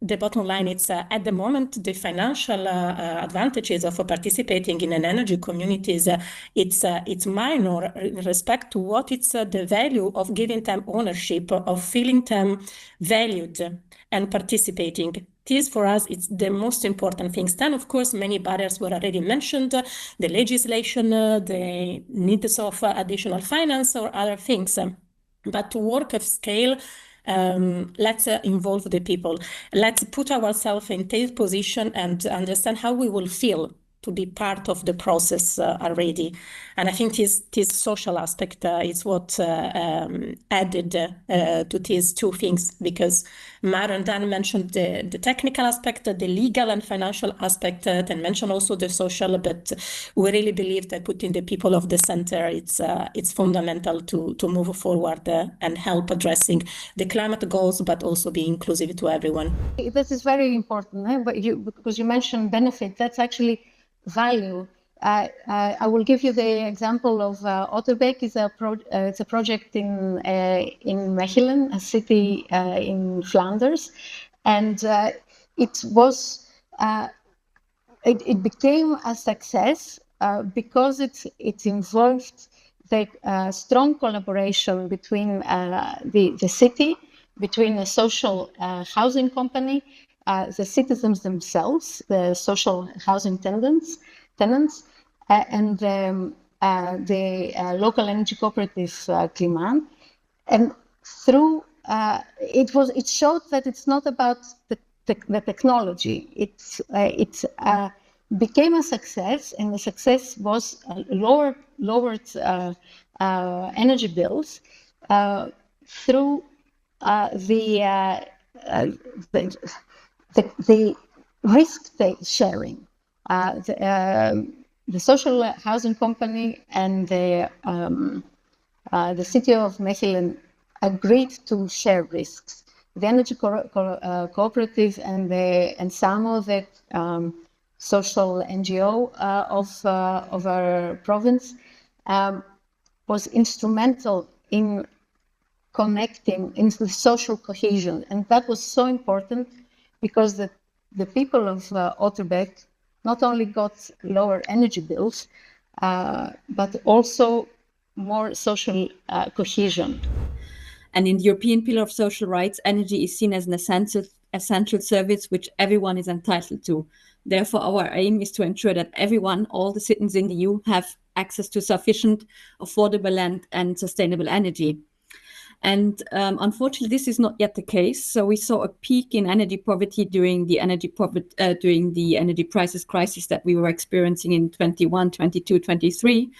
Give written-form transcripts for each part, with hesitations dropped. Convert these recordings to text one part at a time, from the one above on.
the bottom line, it's at the moment, the financial advantages of participating in an energy communities, it's minor in respect to what it's the value of giving them ownership, of feeling them valued and participating. This, for us, it's the most important things. Then, of course, many barriers were already mentioned, the legislation, the needs of additional finance or other things. But to work at scale, let's involve the people. Let's put ourselves in their position and understand how we will feel to be part of the process already. And I think this social aspect is what added to these two things, because Maro and Daan mentioned the technical aspect, the legal and financial aspect, and mentioned also the social, but we really believe that putting the people of the center, it's fundamental to move forward and help addressing the climate goals, but also be inclusive to everyone. This is very important, because you mentioned benefit. That's actually value. I will give you the example of Otterbeek. It's a project in Mechelen, a city in Flanders, and it became a success because it involved the strong collaboration between the city, between a social housing company, the citizens themselves, the social housing tenants, and the local energy cooperative Creupelandt. And through it showed that it's not about the technology. It became a success, and the success was lowered energy bills through the risk sharing. The social housing company and the city of Mechelen agreed to share risks. The energy cooperative and SAMO, the social NGO of our province, was instrumental in connecting into the social cohesion, and that was so important because the people of Otterbeek not only got lower energy bills, but also more social cohesion. And in the European Pillar of Social Rights, energy is seen as an essential service which everyone is entitled to. Therefore, our aim is to ensure that everyone, all the citizens in the EU, have access to sufficient, affordable and sustainable energy. And unfortunately, this is not yet the case. So we saw a peak in energy poverty during the energy prices crisis that we were experiencing in 21, 22, 23.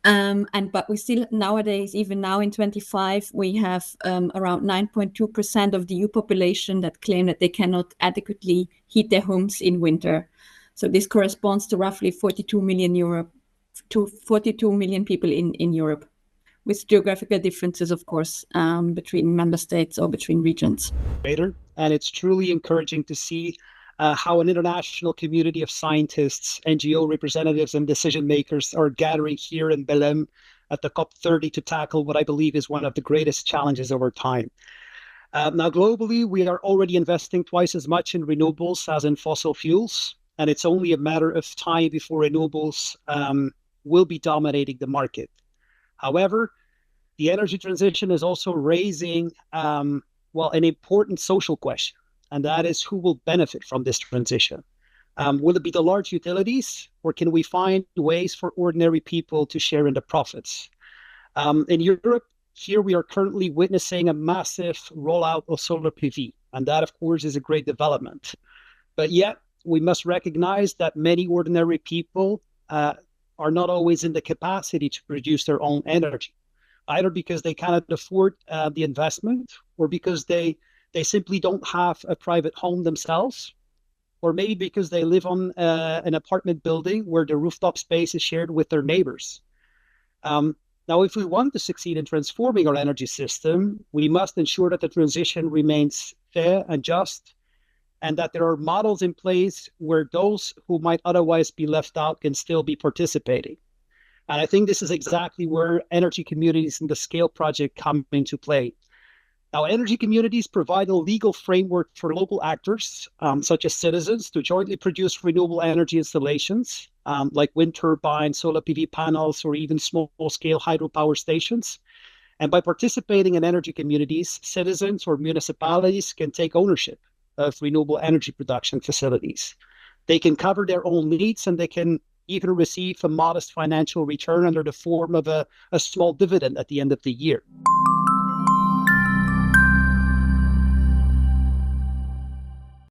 But we still nowadays, even now in 25, we have around 9.2% of the EU population that claim that they cannot adequately heat their homes in winter. So this corresponds to roughly 42 million people in Europe, with geographical differences, of course, between member states or between regions. And it's truly encouraging to see how an international community of scientists, NGO representatives, and decision makers are gathering here in Belém at the COP30 to tackle what I believe is one of the greatest challenges of our time. Now, globally, we are already investing twice as much in renewables as in fossil fuels, and it's only a matter of time before renewables will be dominating the market. However, the energy transition is also raising, an important social question, and that is who will benefit from this transition. Will it be the large utilities, or can we find ways for ordinary people to share in the profits? In Europe, here we are currently witnessing a massive rollout of solar PV, and that, of course, is a great development. But yet, we must recognize that many ordinary people are not always in the capacity to produce their own energy, either because they cannot afford the investment, or because they simply don't have a private home themselves, or maybe because they live on an apartment building where the rooftop space is shared with their neighbors. Now, if we want to succeed in transforming our energy system, we must ensure that the transition remains fair and just, and that there are models in place where those who might otherwise be left out can still be participating. And I think this is exactly where energy communities in the SCALE project come into play. Now, energy communities provide a legal framework for local actors, such as citizens, to jointly produce renewable energy installations, like wind turbines, solar PV panels, or even small-scale hydropower stations. And by participating in energy communities, citizens or municipalities can take ownership of renewable energy production facilities. They can cover their own needs, and they can even receive a modest financial return under the form of a small dividend at the end of the year.